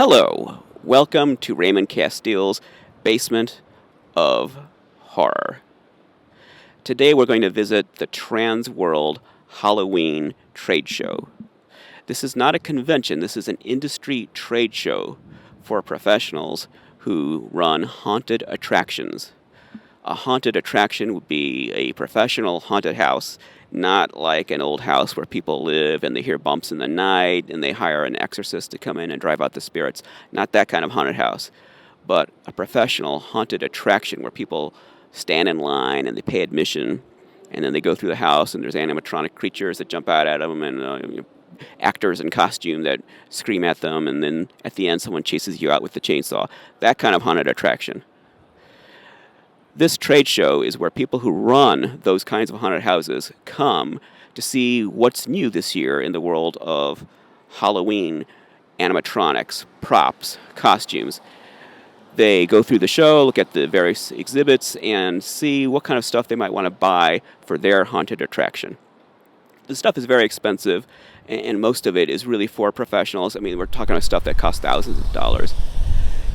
Hello, welcome to Raymond Castile's Basement of Horror. Today we're going to visit the Transworld Halloween trade show. This is not a convention, this is an industry trade show for professionals who run haunted attractions. A haunted attraction would be a professional haunted house, not like an old house where people live and they hear bumps in the night and they hire an exorcist to come in and drive out the spirits. Not that kind of haunted house, but a professional haunted attraction where people stand in line and they pay admission and then they go through the house and there's animatronic creatures that jump out at them and actors in costume that scream at them, and then at the end someone chases you out with the chainsaw. That kind of haunted attraction. This trade show is where people who run those kinds of haunted houses come to see what's new this year in the world of Halloween animatronics, props, costumes. They go through the show, look at the various exhibits, and see what kind of stuff they might want to buy for their haunted attraction. The stuff is very expensive, and most of it is really for professionals. I mean, we're talking about stuff that costs thousands of dollars.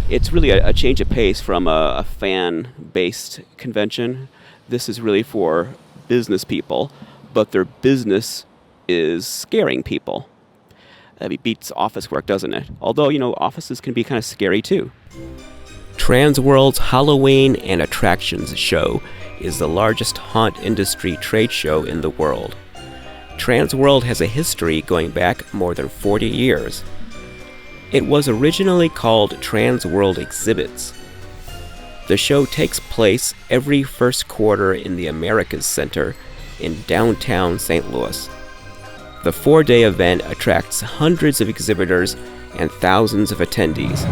It's really a change of pace from a fan-based convention. This is really for business people, but their business is scaring people. It beats office work, doesn't it? Although, offices can be kind of scary too. Transworld's Halloween and Attractions Show is the largest haunt industry trade show in the world. Transworld has a history going back more than 40 years. It was originally called Transworld Exhibits. The show takes place every first quarter in the Americas Center in downtown St. Louis. The 4-day event attracts hundreds of exhibitors and thousands of attendees.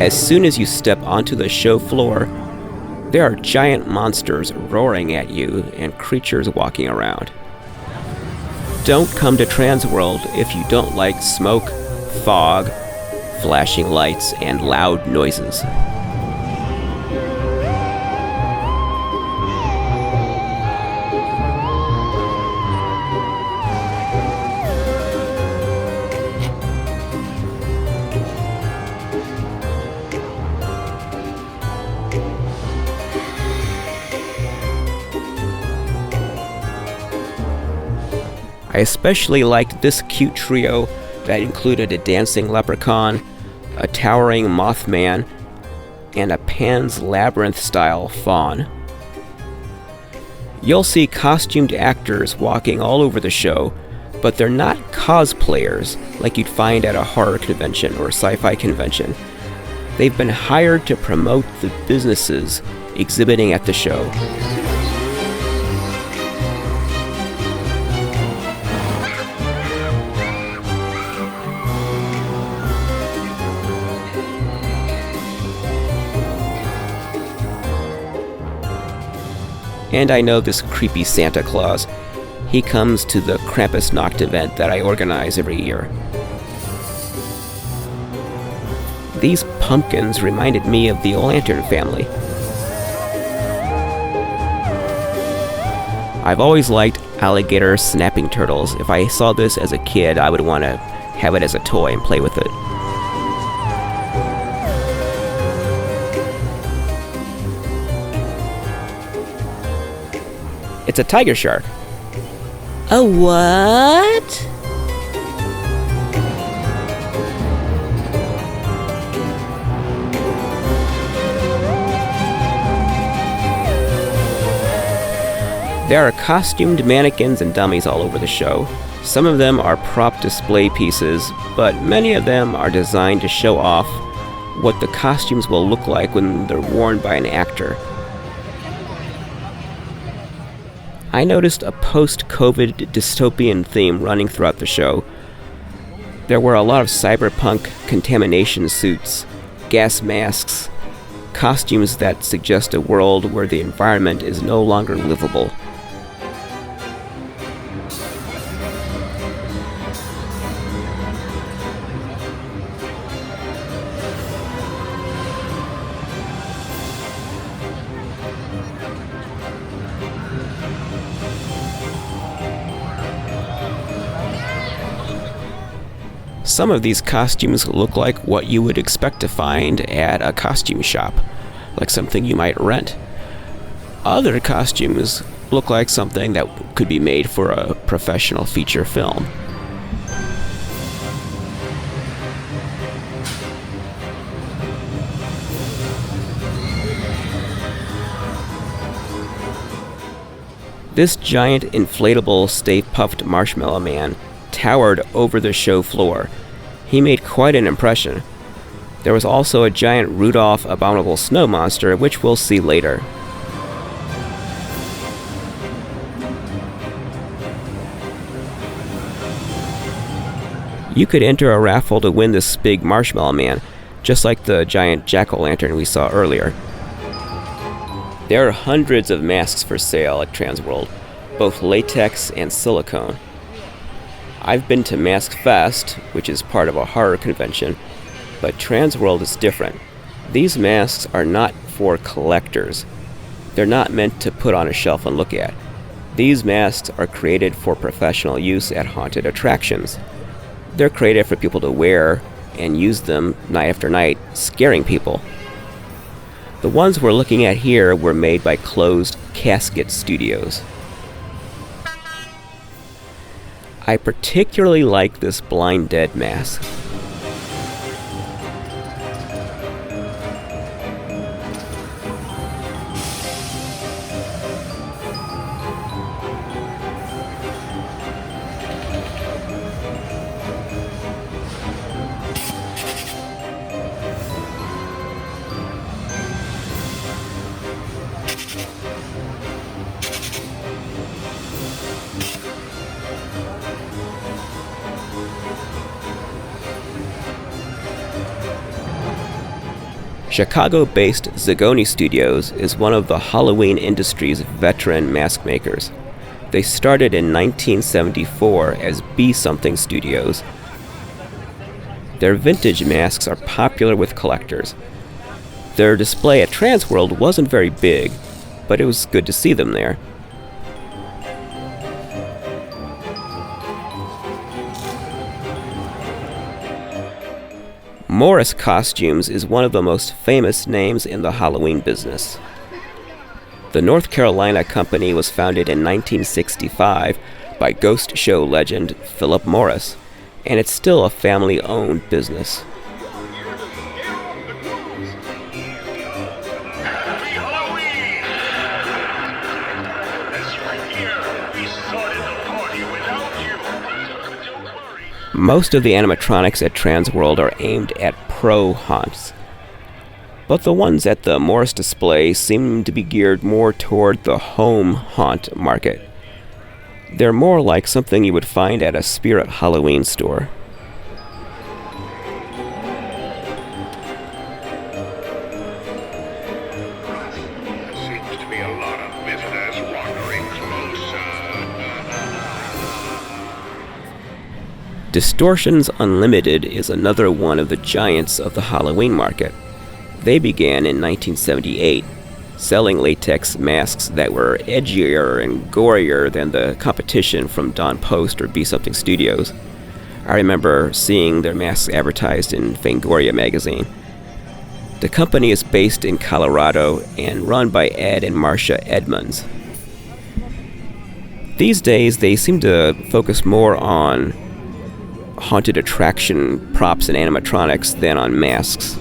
As soon as you step onto the show floor, there are giant monsters roaring at you and creatures walking around. Don't come to Transworld if you don't like smoke, fog, flashing lights, and loud noises. I especially liked this cute trio that included a dancing leprechaun, a towering Mothman, and a Pan's Labyrinth-style faun. You'll see costumed actors walking all over the show, but they're not cosplayers like you'd find at a horror convention or sci-fi convention. They've been hired to promote the businesses exhibiting at the show. And I know this creepy Santa Claus. He comes to the Krampusnacht event that I organize every year. These pumpkins reminded me of the Lantern family. I've always liked alligator snapping turtles. If I saw this as a kid, I would want to have it as a toy and play with it. It's a tiger shark. A what? There are costumed mannequins and dummies all over the show. Some of them are prop display pieces, but many of them are designed to show off what the costumes will look like when they're worn by an actor. I noticed a post-COVID dystopian theme running throughout the show. There were a lot of cyberpunk contamination suits, gas masks, costumes that suggest a world where the environment is no longer livable. Some of these costumes look like what you would expect to find at a costume shop, like something you might rent. Other costumes look like something that could be made for a professional feature film. This giant inflatable Stay-Puft Marshmallow Man towered over the show floor. He made quite an impression. There was also a giant Rudolph Abominable Snow Monster, which we'll see later. You could enter a raffle to win this big Marshmallow Man, just like the giant jack-o'-lantern we saw earlier. There are hundreds of masks for sale at Transworld, both latex and silicone. I've been to Mask Fest, which is part of a horror convention, but Transworld is different. These masks are not for collectors. They're not meant to put on a shelf and look at. These masks are created for professional use at haunted attractions. They're created for people to wear and use them night after night, scaring people. The ones we're looking at here were made by closed casket studios. I particularly like this Blind Dead mask. Chicago-based Zigoni Studios is one of the Halloween industry's veteran mask makers. They started in 1974 as Be Something Studios. Their vintage masks are popular with collectors. Their display at Transworld wasn't very big, but it was good to see them there. Morris Costumes is one of the most famous names in the Halloween business. The North Carolina company was founded in 1965 by ghost show legend Philip Morris, and it's still a family-owned business. Most of the animatronics at Transworld are aimed at pro haunts, but the ones at the Morris display seem to be geared more toward the home haunt market. They're more like something you would find at a Spirit Halloween store. Distortions Unlimited is another one of the giants of the Halloween market. They began in 1978, selling latex masks that were edgier and gorier than the competition from Dawn Post or Be Something Studios. I remember seeing their masks advertised in Fangoria magazine. The company is based in Colorado and run by Ed and Marcia Edmunds. These days, they seem to focus more on haunted attraction props and animatronics than on masks.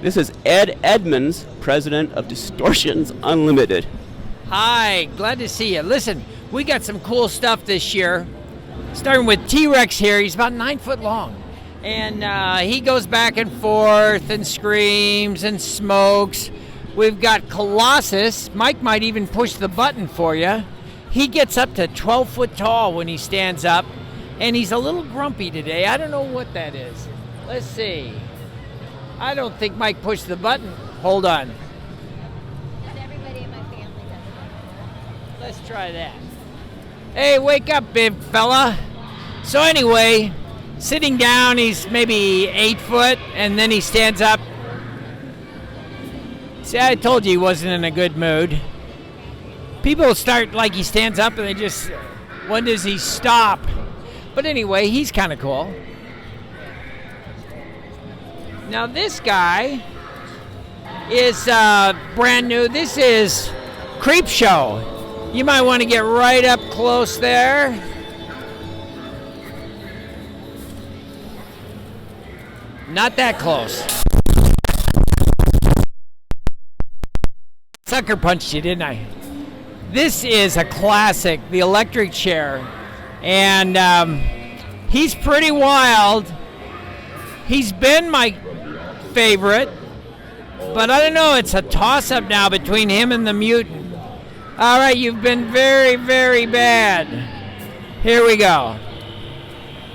This is Ed Edmonds, president of Distortions Unlimited. Hi, glad to see you. Listen, we got some cool stuff this year. Starting with T-Rex here. He's about 9 foot long. And he goes back and forth and screams and smokes. We've got Colossus. Mike might even push the button for you. He gets up to 12 foot tall when he stands up. And he's a little grumpy today. I don't know what that is. Let's see. I don't think Mike pushed the button. Hold on. Everybody in my family does. Let's try that. Hey, wake up, big fella. So anyway, sitting down, he's maybe 8 foot, and then he stands up. See, I told you he wasn't in a good mood. People start like he stands up and they just, when does he stop? But anyway, he's kind of cool. Now this guy is brand new. This is Creep Show. You might want to get right up close there. Not that close. Sucker punched you, didn't I? This is a classic, the electric chair. And he's pretty wild. He's been my favorite. But I don't know, it's a toss-up now between him and the mutant. All right, you've been very, very bad. Here we go.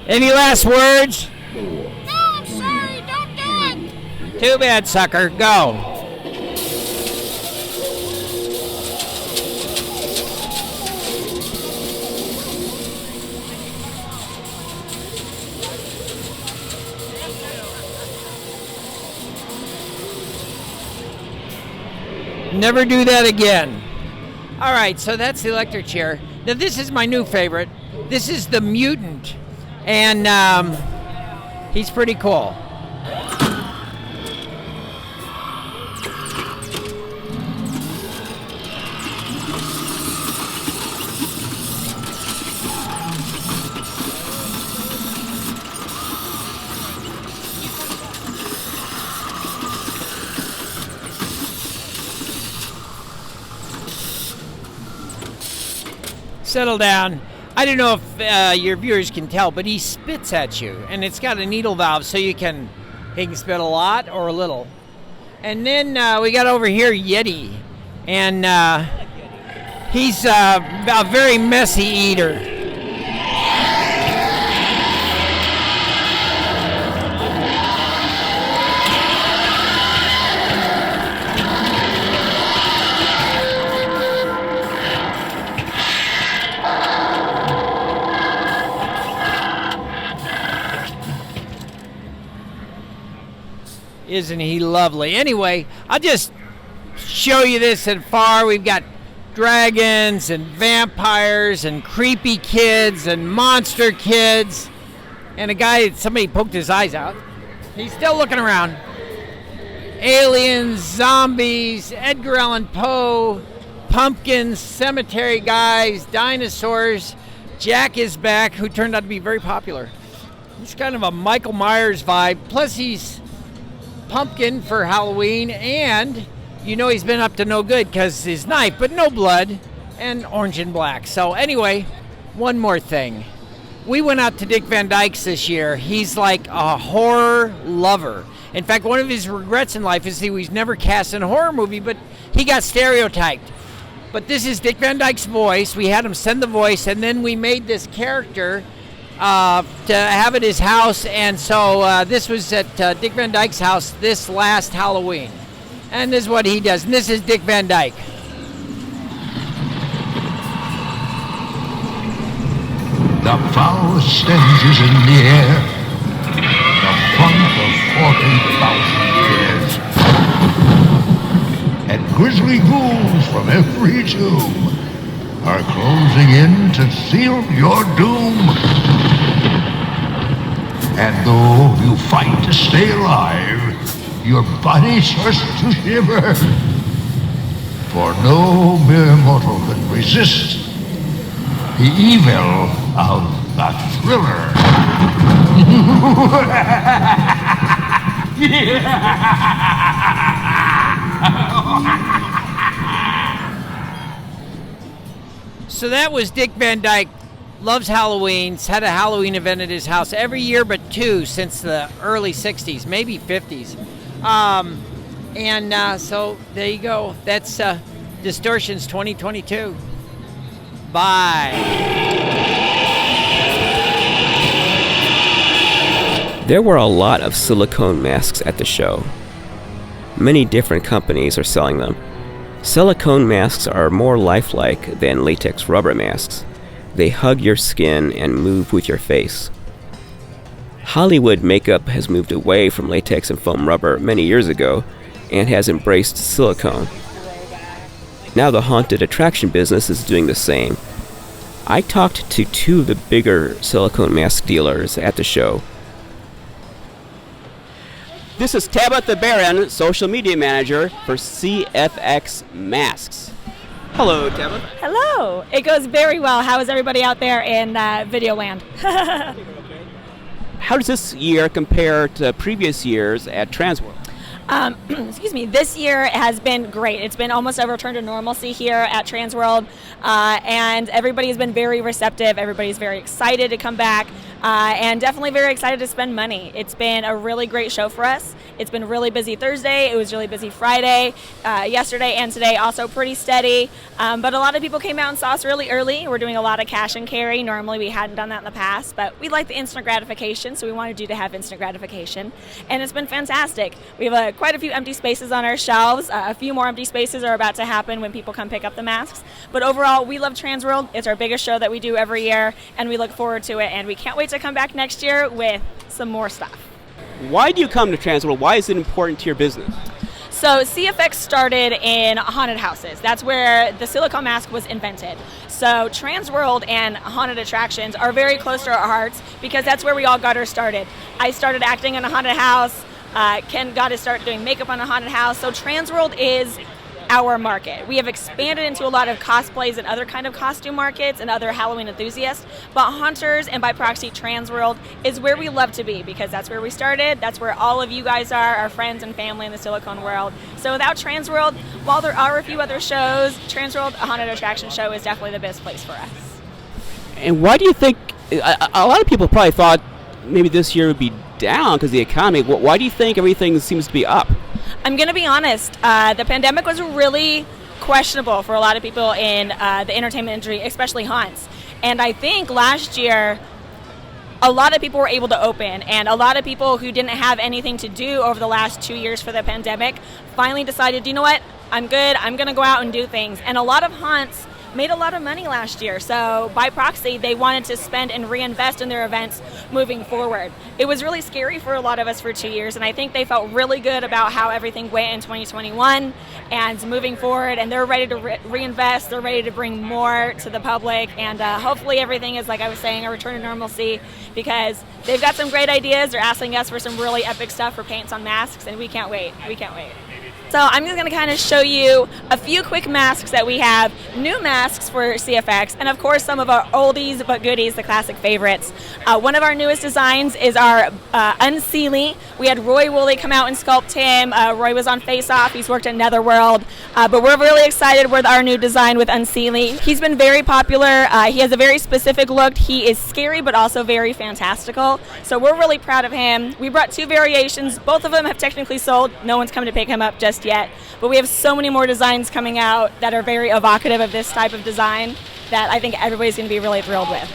Any last words? No, I'm sorry. Don't do it. Too bad, sucker. Go. Never do that again. All right, so that's the electric chair. Now this is my new favorite. This is the mutant, and he's pretty cool. Settle down. I don't know if your viewers can tell, but he spits at you, and it's got a needle valve, so he can spit a lot or a little. And then we got over here Yeti, and he's a very messy eater. Isn't he lovely? Anyway, I'll just show you this at far. We've got dragons and vampires and creepy kids and monster kids. And a guy, somebody poked his eyes out. He's still looking around. Aliens, zombies, Edgar Allan Poe, pumpkins, cemetery guys, dinosaurs. Jack is back, who turned out to be very popular. He's kind of a Michael Myers vibe. Plus he's pumpkin for Halloween, and you know he's been up to no good because his knife, but no blood, and orange and black. So anyway, one more thing. We went out to Dick Van Dyke's this year. He's like a horror lover. In fact, one of his regrets in life is he was never cast in a horror movie, but he got stereotyped. But this is Dick Van Dyke's voice. We had him send the voice, and then we made this character to have at his house, and so this was at Dick Van Dyke's house this last Halloween. And this is what he does, and this is Dick Van Dyke. The foul stench is in the air, the funk of 40,000 years, and grisly ghouls from every tomb are closing in to seal your doom. And though you fight to stay alive, your body starts to shiver. For no mere mortal can resist the evil of the thriller. So that was Dick Van Dyke. Loves Halloween. Had a Halloween event at his house every year but 2 since the early 60s, maybe 50s. So there you go. That's Distortions 2022. Bye. There were a lot of silicone masks at the show. Many different companies are selling them. Silicone masks are more lifelike than latex rubber masks. They hug your skin and move with your face. Hollywood makeup has moved away from latex and foam rubber many years ago and has embraced silicone. Now the haunted attraction business is doing the same. I talked to two of the bigger silicone mask dealers at the show. This is Tabitha Barron, social media manager for CFX Masks. Hello, Tabitha. Hello. It goes very well. How is everybody out there in video land? How does this year compare to previous years at Transworld? Excuse me. This year has been great. It's been almost a return to normalcy here at Transworld, and everybody has been very receptive. Everybody's very excited to come back, and definitely very excited to spend money. It's been a really great show for us. It's been really busy Thursday. It was really busy Friday. Yesterday and today also pretty steady, but a lot of people came out and saw us really early. We're doing a lot of cash and carry. Normally we hadn't done that in the past, but we like the instant gratification, so we wanted you to have instant gratification, and it's been fantastic. We have quite a few empty spaces on our shelves. A few more empty spaces are about to happen when people come pick up the masks. But overall, we love Transworld. It's our biggest show that we do every year, and we look forward to it. And we can't wait to come back next year with some more stuff. Why do you come to Transworld? Why is it important to your business? So CFX started in haunted houses. That's where the silicone mask was invented. So Transworld and haunted attractions are very close to our hearts because that's where we all got our started. I started acting in a haunted house. Ken got to start doing makeup on a haunted house. So Transworld is our market. We have expanded into a lot of cosplays and other kind of costume markets and other Halloween enthusiasts, but haunters and by proxy Transworld is where we love to be because that's where we started. That's where all of you guys are, our friends and family in the Silicone world. So without Transworld, while there are a few other shows, Transworld, a haunted attraction show, is definitely the best place for us. And why do you think, a lot of people probably thought maybe this year would be down because of the economy. Why do you think everything seems to be up? I'm going to be honest. The pandemic was really questionable for a lot of people in the entertainment industry, especially haunts. And I think last year, a lot of people were able to open, and a lot of people who didn't have anything to do over the last 2 years for the pandemic finally decided, you know what, I'm good, I'm going to go out and do things. And a lot of haunts made a lot of money last year, so by proxy they wanted to spend and reinvest in their events moving forward. It was really scary for a lot of us for 2 years, and I think they felt really good about how everything went in 2021 and moving forward, and they're ready to reinvest, they're ready to bring more to the public, and hopefully everything is, like I was saying, a return to normalcy, because they've got some great ideas. They're asking us for some really epic stuff for paints on masks, and we can't wait. So I'm just going to kind of show you a few quick masks that we have, new masks for CFX, and of course some of our oldies but goodies, the classic favorites. One of our newest designs is our Unseelie. We had Roy Woolley come out and sculpt him. Roy was on Face Off. He's worked at Netherworld. But we're really excited with our new design with Unseelie. He's been very popular. He has a very specific look. He is scary but also very fantastical. So we're really proud of him. We brought two variations. Both of them have technically sold. No one's come to pick him up just yet, but we have so many more designs coming out that are very evocative of this type of design that I think everybody's going to be really thrilled with.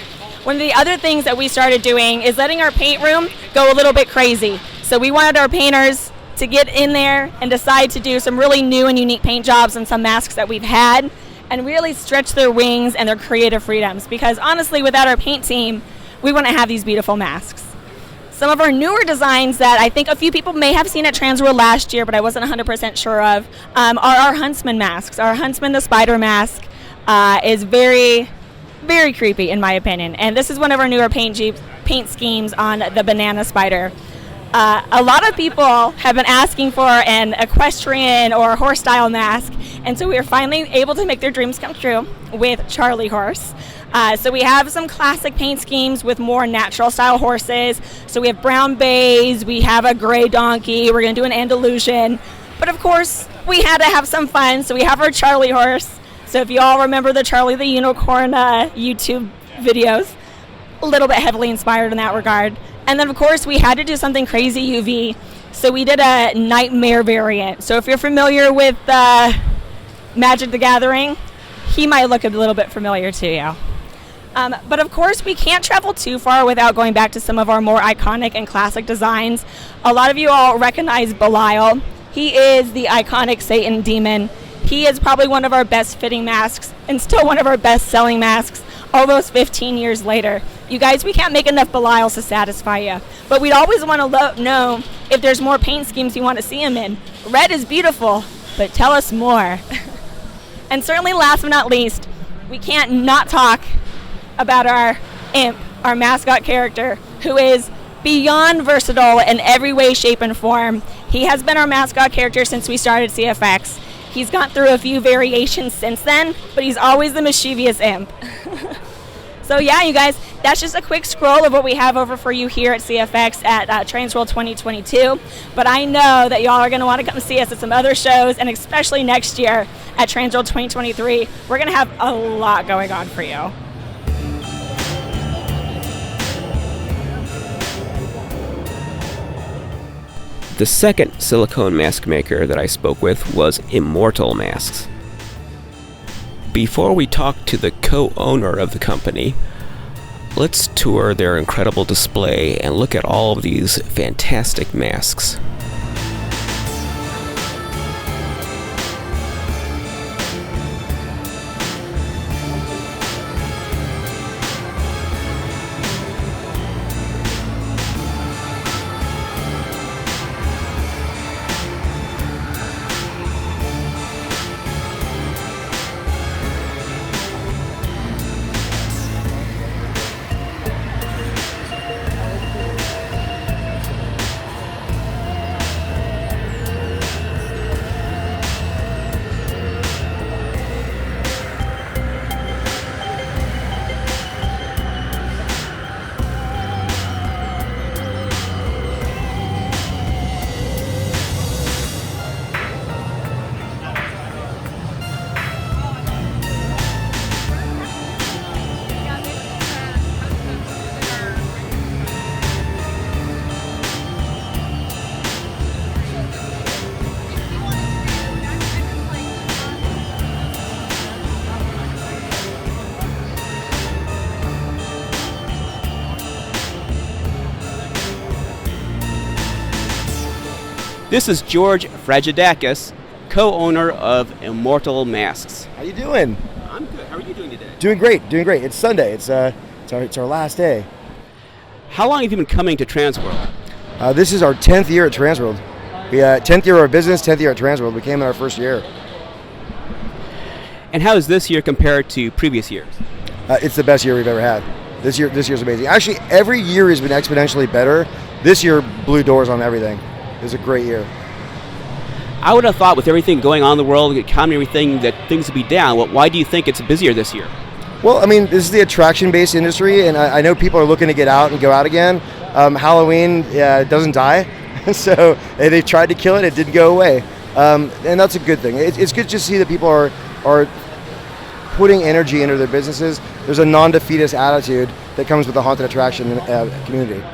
One of the other things that we started doing is letting our paint room go a little bit crazy. So we wanted our painters to get in there and decide to do some really new and unique paint jobs on some masks that we've had and really stretch their wings and their creative freedoms, because honestly, without our paint team, we wouldn't have these beautiful masks. Some of our newer designs that I think a few people may have seen at Transworld last year, but I wasn't 100% sure of, are our Huntsman masks. Our Huntsman the Spider mask is very, very creepy in my opinion. And this is one of our newer paint schemes on the Banana Spider. A lot of people have been asking for an equestrian or horse-style mask, and so we are finally able to make their dreams come true with Charlie Horse. So we have some classic paint schemes with more natural style horses. So we have brown bays, we have a gray donkey, we're going to do an Andalusian. But of course, we had to have some fun, so we have our Charlie horse. So if you all remember the Charlie the Unicorn YouTube videos, a little bit heavily inspired in that regard. And then of course, we had to do something crazy UV. So we did a Nightmare variant. So if you're familiar with Magic the Gathering, he might look a little bit familiar to you. But of course, we can't travel too far without going back to some of our more iconic and classic designs. A lot of you all recognize Belial He is the iconic Satan demon. He is probably one of our best fitting masks and still one of our best selling masks almost 15 years later. You guys, we can't make enough Belials to satisfy you, but we'd always want to know if there's more paint schemes you want to see him in. Red is beautiful, but tell us more. And certainly last but not least, we can't not talk about our imp, our mascot character, who is beyond versatile in every way, shape, and form. He has been our mascot character since we started CFX. He's gone through a few variations since then, but he's always the mischievous imp. So yeah, you guys, that's just a quick scroll of what we have over for you here at CFX at Transworld 2022. But I know that y'all are going to want to come see us at some other shows, and especially next year at Transworld 2023. We're going to have a lot going on for you. The second silicone mask maker that I spoke with was Immortal Masks. Before we talk to the co-owner of the company, let's tour their incredible display and look at all of these fantastic masks. This is George Fragidakis, co-owner of Immortal Masks. How you doing? I'm good. How are you doing today? Doing great. It's Sunday. It's our last day. How long have you been coming to Transworld? This is our 10th year at Transworld. 10th year of our business, 10th year at Transworld. We came in our first year. And how is this year compared to previous years? It's the best year we've ever had. This year's amazing. Actually, every year has been exponentially better. This year blew doors on everything. It was a great year. I would have thought with everything going on in the world, the economy, everything, that things would be down. Well, why do you think it's busier this year? Well, I mean, this is the attraction-based industry, and I know people are looking to get out and go out again. Halloween doesn't die, so they've tried to kill it. It didn't go away, and that's a good thing. It's good to see that people are putting energy into their businesses. There's a non-defeatist attitude that comes with the haunted attraction community.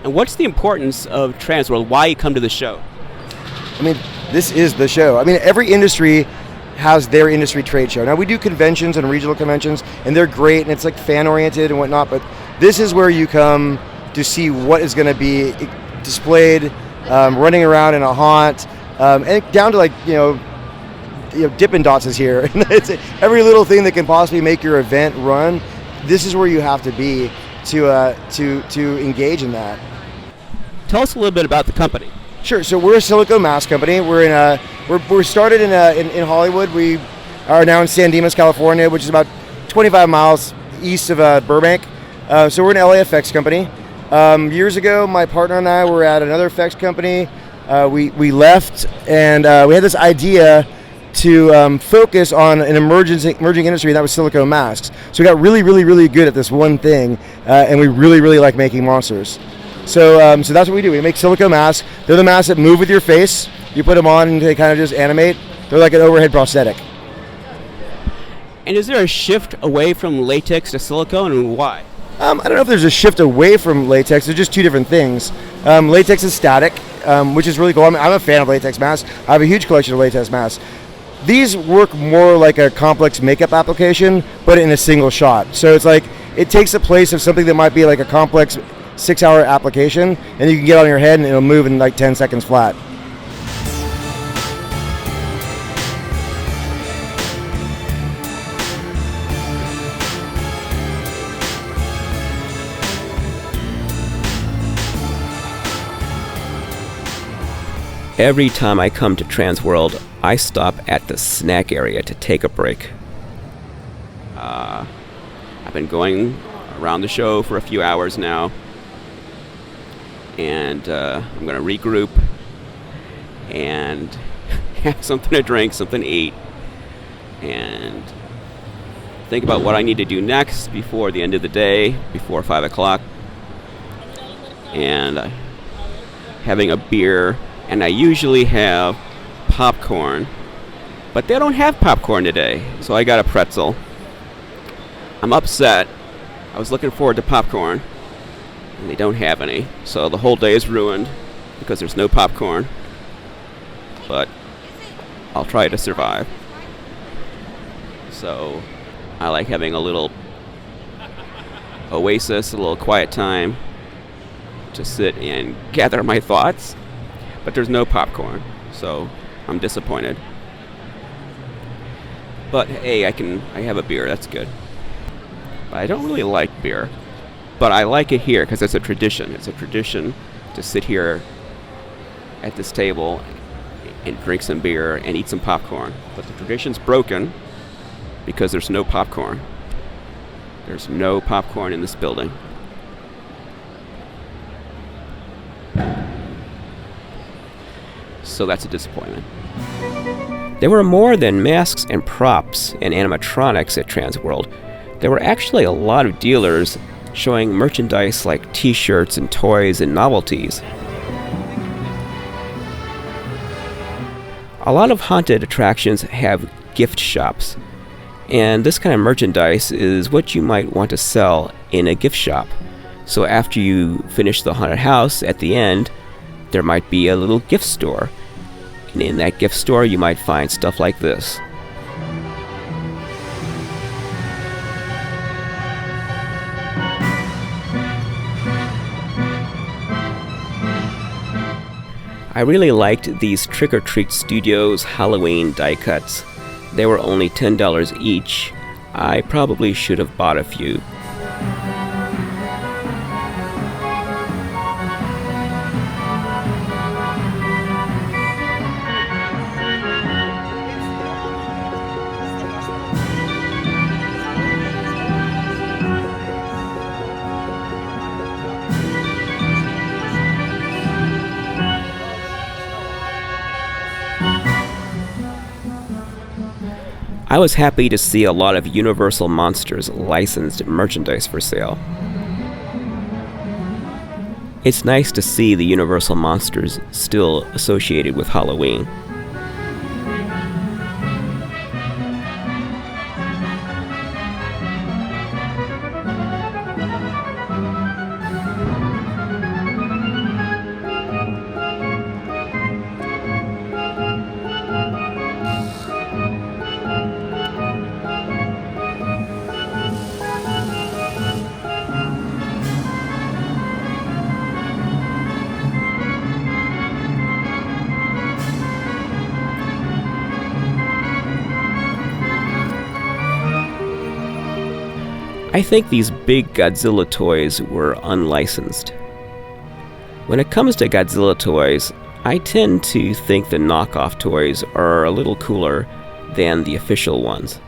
And what's the importance of Transworld? Why you come to the show? I mean, this is the show. I mean, every industry has their industry trade show. Now, we do conventions and regional conventions, and they're great, and it's like fan-oriented and whatnot, but this is where you come to see what is going to be displayed, running around in a haunt, and down to like, Dippin' Dots is here. It's every little thing that can possibly make your event run. This is where you have to be to engage in that. Tell us a little bit about the company. Sure. So we're a Silicone mask company. We're started in Hollywood. We are now in San Dimas, California, which is about 25 miles east of Burbank. So we're an LA effects company. Years ago, my partner and I were at another effects company. We left, and we had this idea to focus on an emerging industry, and that was silicone masks. So we got really, really, really good at this one thing, and we really, really like making monsters. So that's what we do. We make silicone masks. They're the masks that move with your face. You put them on, and they kind of just animate. They're like an overhead prosthetic. And is there a shift away from latex to silicone, and why? I don't know if there's a shift away from latex. They're just two different things. Latex is static, which is really cool. I'm a fan of latex masks. I have a huge collection of latex masks. These work more like a complex makeup application, but in a single shot. So it's like it takes the place of something that might be like a complex 6-hour application, and you can get on your head and it'll move in like 10 seconds flat. Every time I come to Transworld, I stop at the snack area to take a break. I've been going around the show for a few hours now, and I'm going to regroup and have something to drink, something to eat, and think about what I need to do next before the end of the day, before 5 o'clock, and having a beer. And I usually have popcorn, but they don't have popcorn today, so I got a pretzel. I'm upset. I was looking forward to popcorn, and they don't have any, so the whole day is ruined because there's no popcorn. But I'll try to survive. So I like having a little oasis, a little quiet time to sit and gather my thoughts. But there's no popcorn, so I'm disappointed. But hey, I have a beer, that's good. But I don't really like beer, but I like it here because it's a tradition. It's a tradition to sit here at this table and drink some beer and eat some popcorn. But the tradition's broken because there's no popcorn. There's no popcorn in this building. So that's a disappointment. There were more than masks and props and animatronics at Transworld. There were actually a lot of dealers showing merchandise like t-shirts and toys and novelties. A lot of haunted attractions have gift shops, and this kind of merchandise is what you might want to sell in a gift shop. So after you finish the haunted house, at the end, there might be a little gift store. And in that gift store, you might find stuff like this. I really liked these Trick or Treat Studios Halloween die cuts. They were only $10 each. I probably should have bought a few. I was happy to see a lot of Universal Monsters licensed merchandise for sale. It's nice to see the Universal Monsters still associated with Halloween. I think these big Godzilla toys were unlicensed. When it comes to Godzilla toys, I tend to think the knockoff toys are a little cooler than the official ones.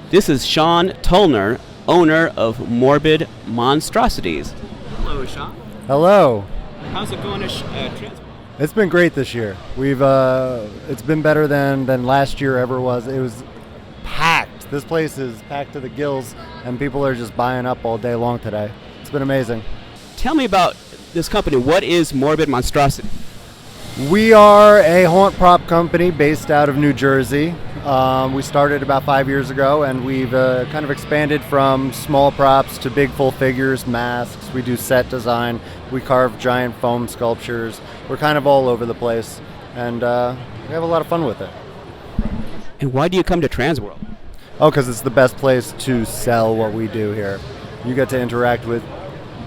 This is Sean Tullner, owner of Morbid Monstrosities. Hello, Sean. Hello. How's it going at Transworld? It's been great this year. It's been better than last year ever was. It was packed. This place is packed to the gills, and people are just buying up all day long today. It's been amazing. Tell me about this company. What is Morbid Monstrosity? We are a haunt prop company based out of New Jersey. We started about 5 years ago, and we've kind of expanded from small props to big full figures, masks. We do set design. We carve giant foam sculptures. We're kind of all over the place, and we have a lot of fun with it. And why do you come to Transworld? Oh, because it's the best place to sell what we do here. You get to interact with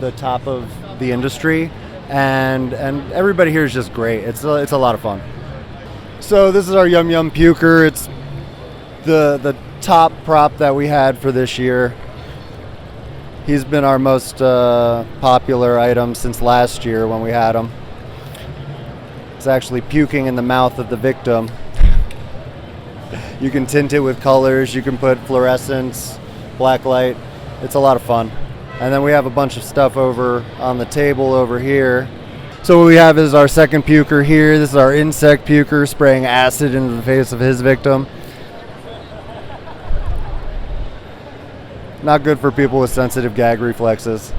the top of the industry, and everybody here is just great. It's a lot of fun. So this is our Yum Yum Puker. It's the top prop that we had for this year. He's been our most popular item since last year when we had him. It's actually puking in the mouth of the victim. You can tint it with colors, you can put fluorescence, black light. It's a lot of fun. And then we have a bunch of stuff over on the table over here. So what we have is our second puker here. This is our insect puker spraying acid into the face of his victim. Not good for people with sensitive gag reflexes.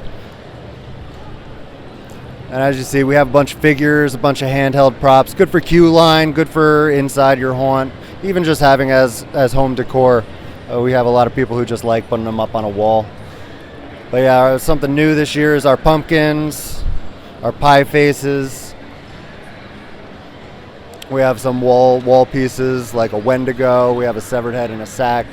And as you see, we have a bunch of figures, a bunch of handheld props. Good for queue line, good for inside your haunt, even just having as home decor. We have a lot of people who just like putting them up on a wall. But yeah, something new this year is our pumpkins, our pie faces. We have some wall pieces like a Wendigo. We have a severed head and a sack.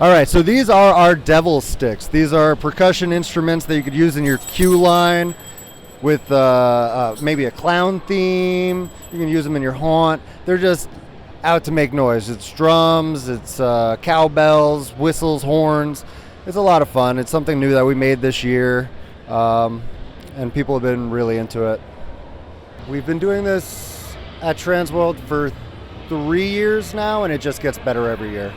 All right, so these are our devil sticks. These are percussion instruments that you could use in your queue line with maybe a clown theme. You can use them in your haunt. They're just out to make noise. It's drums, it's cowbells, whistles, horns. It's a lot of fun. It's something new that we made this year, and people have been really into it. We've been doing this at Transworld for 3 years now, and it just gets better every year.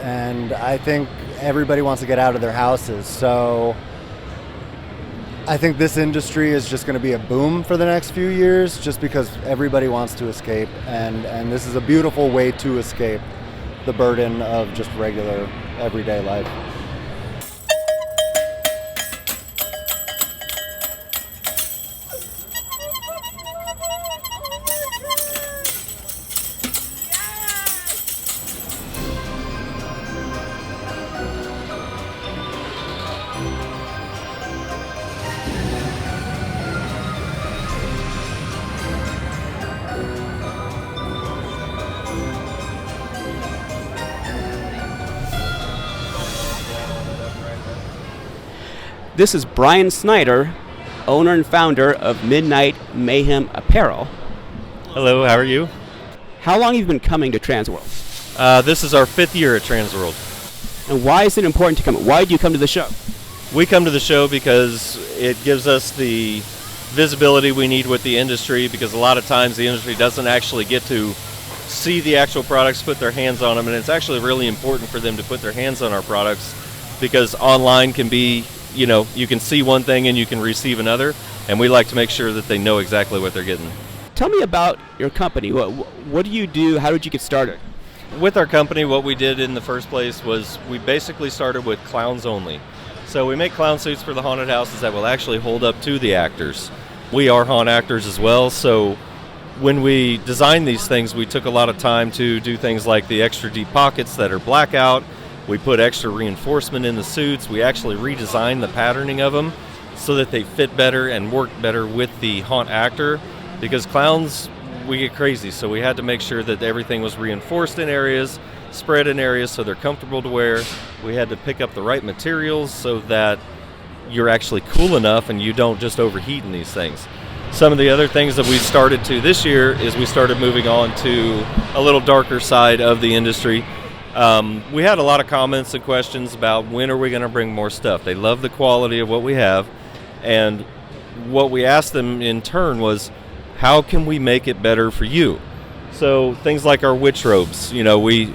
And I think everybody wants to get out of their houses, so I think this industry is just going to be a boom for the next few years just because everybody wants to escape, and this is a beautiful way to escape the burden of just regular everyday life. This is Brian Snyder, owner and founder of Midnight Mayhem Apparel. Hello, how are you? How long have you been coming to Transworld? This is our 5th year at Transworld. And why is it important to come? Why do you come to the show? We come to the show because it gives us the visibility we need with the industry, because a lot of times the industry doesn't actually get to see the actual products, put their hands on them, and it's actually really important for them to put their hands on our products, because online can be, you know, you can see one thing and you can receive another, and we like to make sure that they know exactly what they're getting. Tell me about your company. What do you do? How did you get started? With our company, what we did in the first place was we basically started with clowns only. So we make clown suits for the haunted houses that will actually hold up to the actors. We are haunt actors as well, so when we designed these things, we took a lot of time to do things like the extra deep pockets that are blackout. We put extra reinforcement in the suits. We actually redesigned the patterning of them so that they fit better and work better with the haunt actor, because clowns, we get crazy, so we had to make sure that everything was reinforced in areas, spread in areas so they're comfortable to wear. We had to pick up the right materials so that you're actually cool enough and you don't just overheat in these things. Some of the other things that we started to this year is we started moving on to a little darker side of the industry. We had a lot of comments and questions about when are we going to bring more stuff. They love the quality of what we have, and what we asked them in turn was, how can we make it better for you? So things like our witch robes, you know, we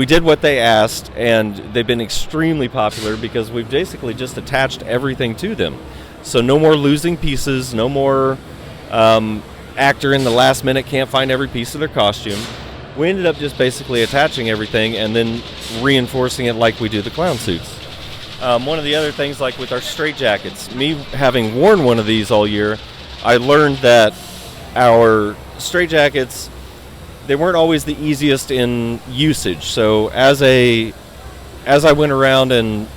did what they asked, and they've been extremely popular because we've basically just attached everything to them. So no more losing pieces, no more actor in the last minute can't find every piece of their costume. We ended up just basically attaching everything and then reinforcing it like we do the clown suits. One of the other things, like with our straight jackets, me having worn one of these all year, I learned that our straight jackets, they weren't always the easiest in usage. So as I went around and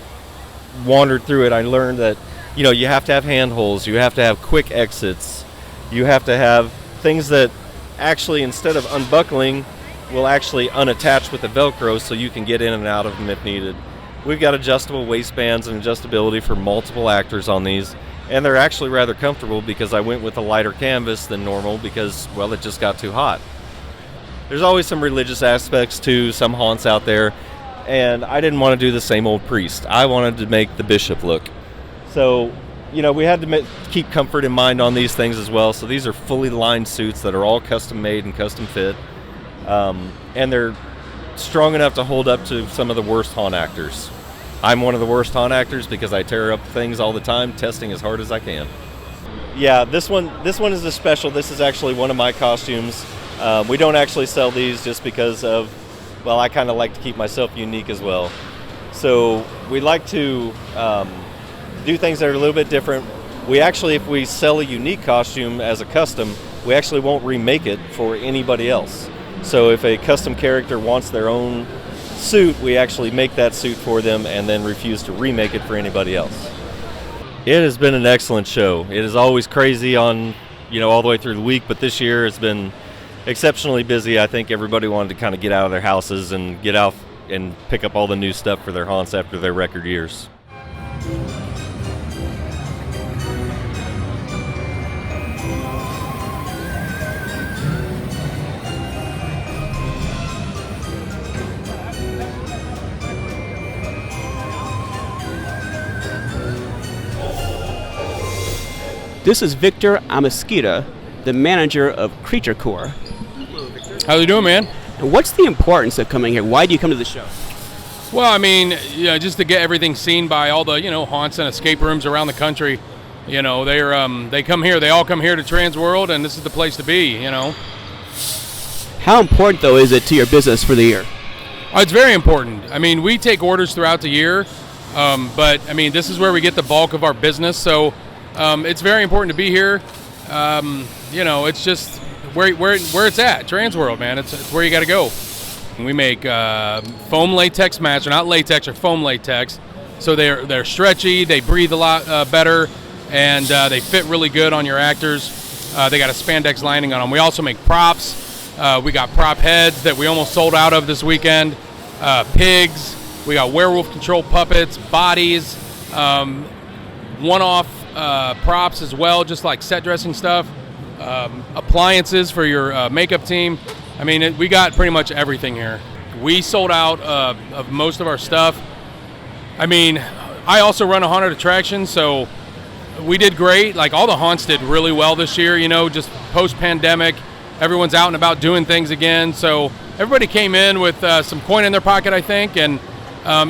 wandered through it, I learned that, you know, you have to have handholds, you have to have quick exits, you have to have things that actually, instead of unbuckling, will actually unattach with the Velcro so you can get in and out of them if needed. We've got adjustable waistbands and adjustability for multiple actors on these, and they're actually rather comfortable because I went with a lighter canvas than normal because, well, it just got too hot. There's always some religious aspects to some haunts out there, and I didn't want to do the same old priest. I wanted to make the bishop look. So, we had to keep comfort in mind on these things as well. So these are fully lined suits that are all custom made and custom fit. And they're strong enough to hold up to some of the worst haunt actors. I'm one of the worst haunt actors because I tear up things all the time, testing as hard as I can. Yeah, this one is a special. This is actually one of my costumes. We don't actually sell these just because of, well, I kind of like to keep myself unique as well. So we like to do things that are a little bit different. We actually, if we sell a unique costume as a custom, we actually won't remake it for anybody else. So if a custom character wants their own suit, we actually make that suit for them and then refuse to remake it for anybody else. It has been an excellent show. It is always crazy on, all the way through the week, but this year it's been exceptionally busy. I think everybody wanted to kind of get out of their houses and get out and pick up all the new stuff for their haunts after their record years. This is Victor Amasquita, the manager of Creature Core. How you doing, man? And what's the importance of coming here? Why do you come to the show? Well, I mean, just to get everything seen by all the, haunts and escape rooms around the country. They come here. They all come here to Transworld, and this is the place to be, How important, though, is it to your business for the year? Oh, it's very important. I mean, we take orders throughout the year, but, this is where we get the bulk of our business, so it's very important to be here. It's just where it's at, Transworld, man. It's where you got to go. We make foam latex masks, or not latex, or foam latex. So they're stretchy, they breathe a lot better, and they fit really good on your actors. They got a spandex lining on them. We also make props. We got prop heads that we almost sold out of this weekend. Pigs. We got werewolf control puppets, bodies, one-off props as well, just like set dressing stuff, appliances for your makeup team. We got pretty much everything here. We sold out of most of our stuff. I also run a haunted attraction, so we did great. Like, all the haunts did really well this year, just post-pandemic. Everyone's out and about doing things again, so everybody came in with some coin in their pocket, I think, and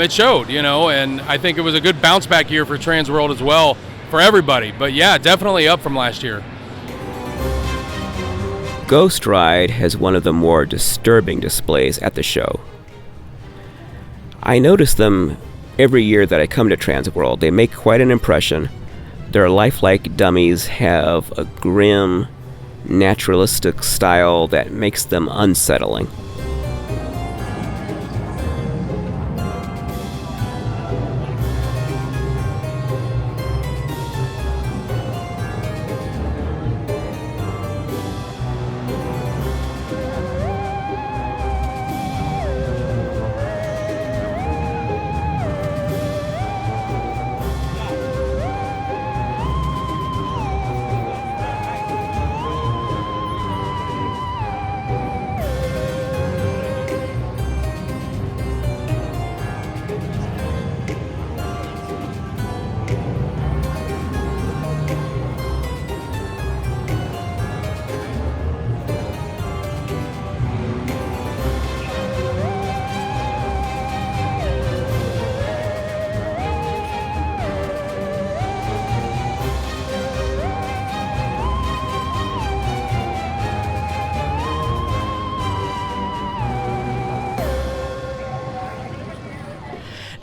it showed, and I think it was a good bounce-back year for Transworld as well, for everybody. But yeah, definitely up from last year. Ghostride has one of the more disturbing displays at the show. I notice them every year that I come to Transworld. They make quite an impression. Their lifelike dummies have a grim, naturalistic style that makes them unsettling.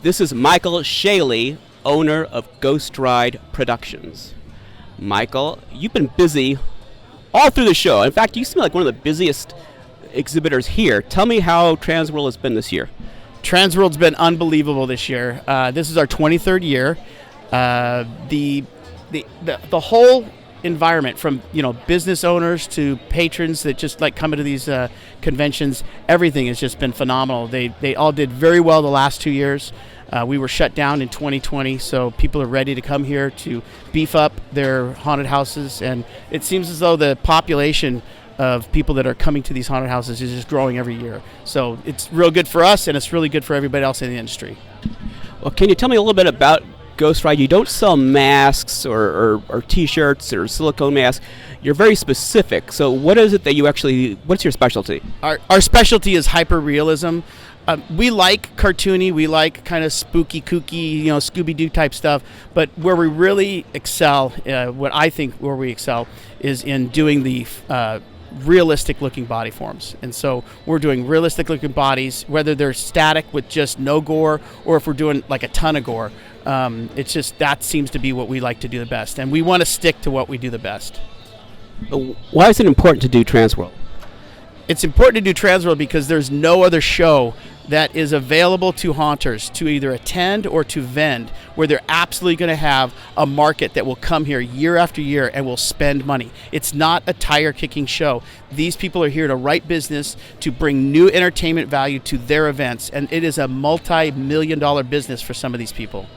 This is Michael Shaley, owner of Ghostride Productions. Michael, you've been busy all through the show. In fact, you seem like one of the busiest exhibitors here. Tell me how Transworld has been this year. Transworld's been unbelievable this year. This is our 23rd year. The whole environment, from business owners to patrons that just like coming to these conventions, everything has just been phenomenal. They all did very well the last 2 years. We were shut down in 2020, so people are ready to come here to beef up their haunted houses, and it seems as though the population of people that are coming to these haunted houses is just growing every year. So it's real good for us, and it's really good for everybody else in the industry. Well, can you tell me a little bit about Ghostride? You don't sell masks or T-shirts or silicone masks. You're very specific. So what is it that you actually, what's your specialty? Our specialty is hyper-realism. We like cartoony, we like kind of spooky, kooky, Scooby-Doo type stuff, but where we really excel, what I think where we excel, is in doing the realistic looking body forms. And so we're doing realistic looking bodies, whether they're static with just no gore, or if we're doing like a ton of gore. It's just, that seems to be what we like to do the best, and we want to stick to what we do the best. Why is it important to do Transworld? It's important to do Transworld because there's no other show that is available to haunters to either attend or to vend, where they're absolutely going to have a market that will come here year after year and will spend money. It's not a tire-kicking show. These people are here to write business, to bring new entertainment value to their events, and it is a multi-million-dollar business for some of these people.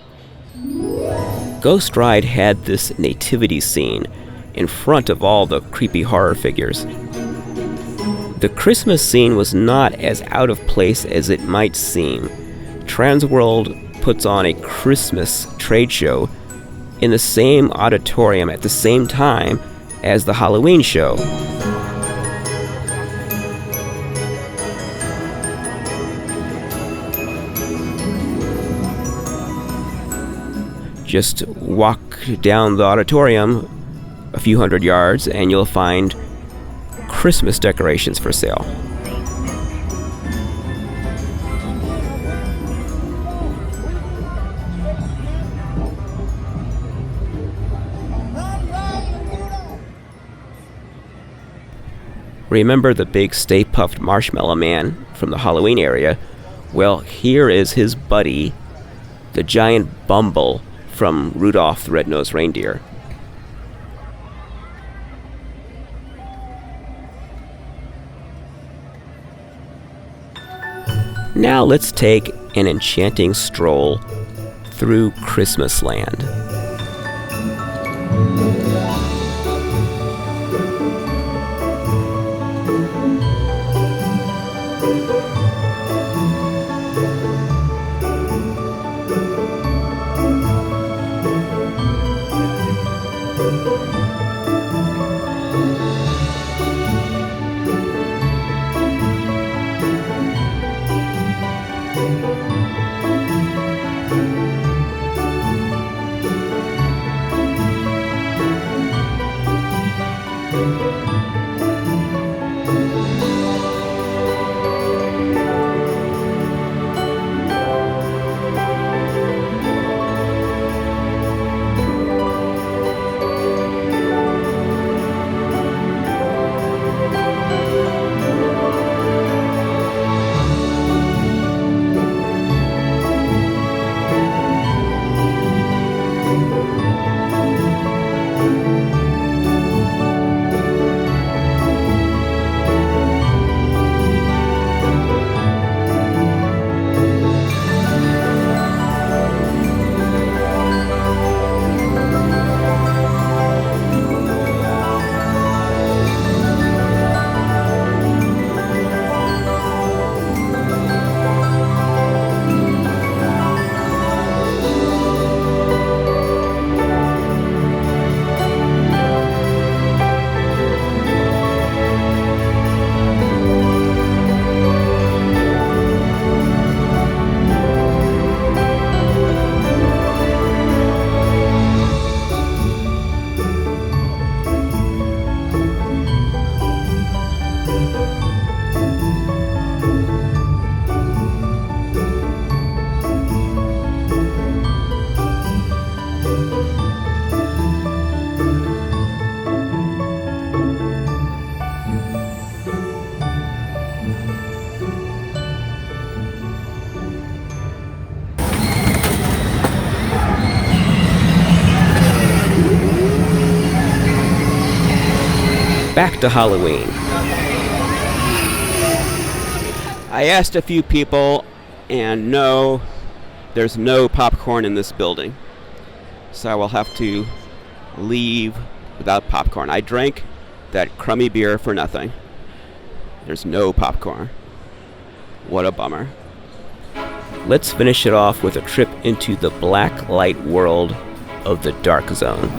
Ghostride had this nativity scene in front of all the creepy horror figures. The Christmas scene was not as out of place as it might seem. Transworld puts on a Christmas trade show in the same auditorium at the same time as the Halloween show. Just walk down the auditorium a few hundred yards and you'll find Christmas decorations for sale. Remember the big Stay Puft Marshmallow Man from the Halloween area? Well, here is his buddy, the giant Bumble from Rudolph the Red-Nosed Reindeer. Now let's take an enchanting stroll through Christmas Land. Back to Halloween. I asked a few people, and no, there's no popcorn in this building. So I will have to leave without popcorn. I drank that crummy beer for nothing. There's no popcorn. What a bummer. Let's finish it off with a trip into the black light world of the Dark Zone.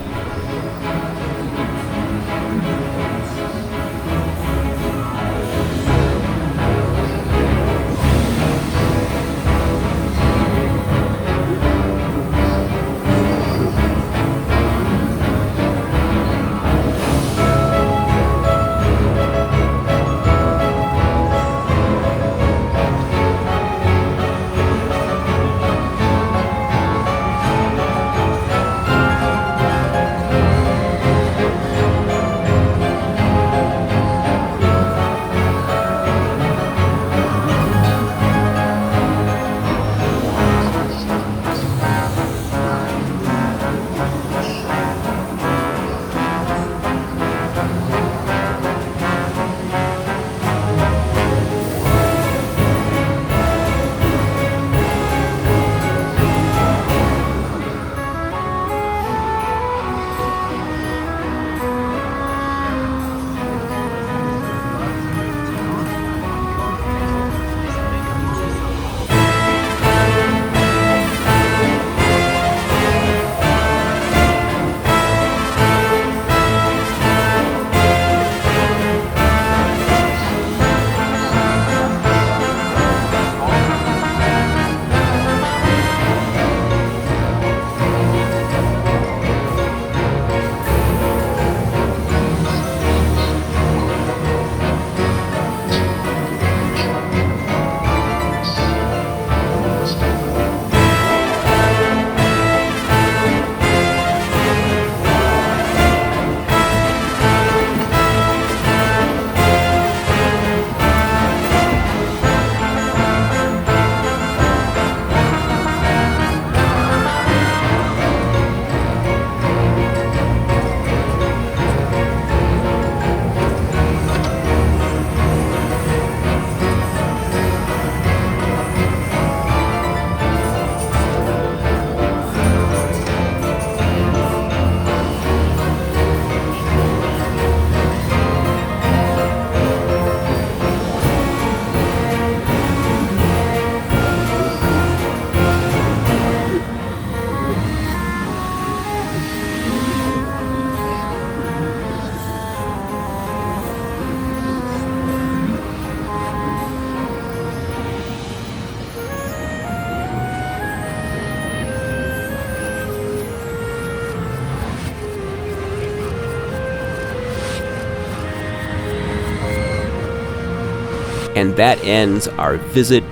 And that ends our visit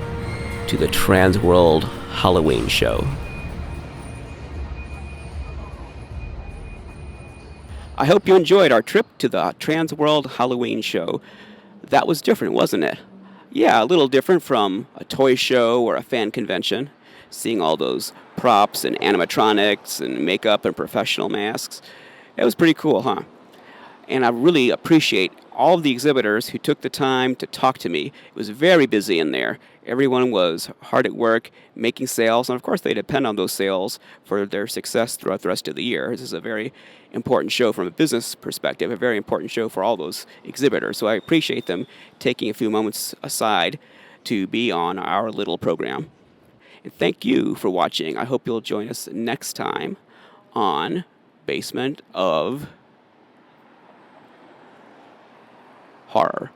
to the Transworld Halloween show. I hope you enjoyed our trip to the Transworld Halloween show. That was different, wasn't it? Yeah, a little different from a toy show or a fan convention. Seeing all those props and animatronics and makeup and professional masks. It was pretty cool, huh? And I really appreciate all of the exhibitors who took the time to talk to me. It was very busy in there. Everyone was hard at work making sales, and of course they depend on those sales for their success throughout the rest of the year. This is a very important show from a business perspective, a very important show for all those exhibitors. So I appreciate them taking a few moments aside to be on our little program. And thank you for watching. I hope you'll join us next time on Basement of Horror.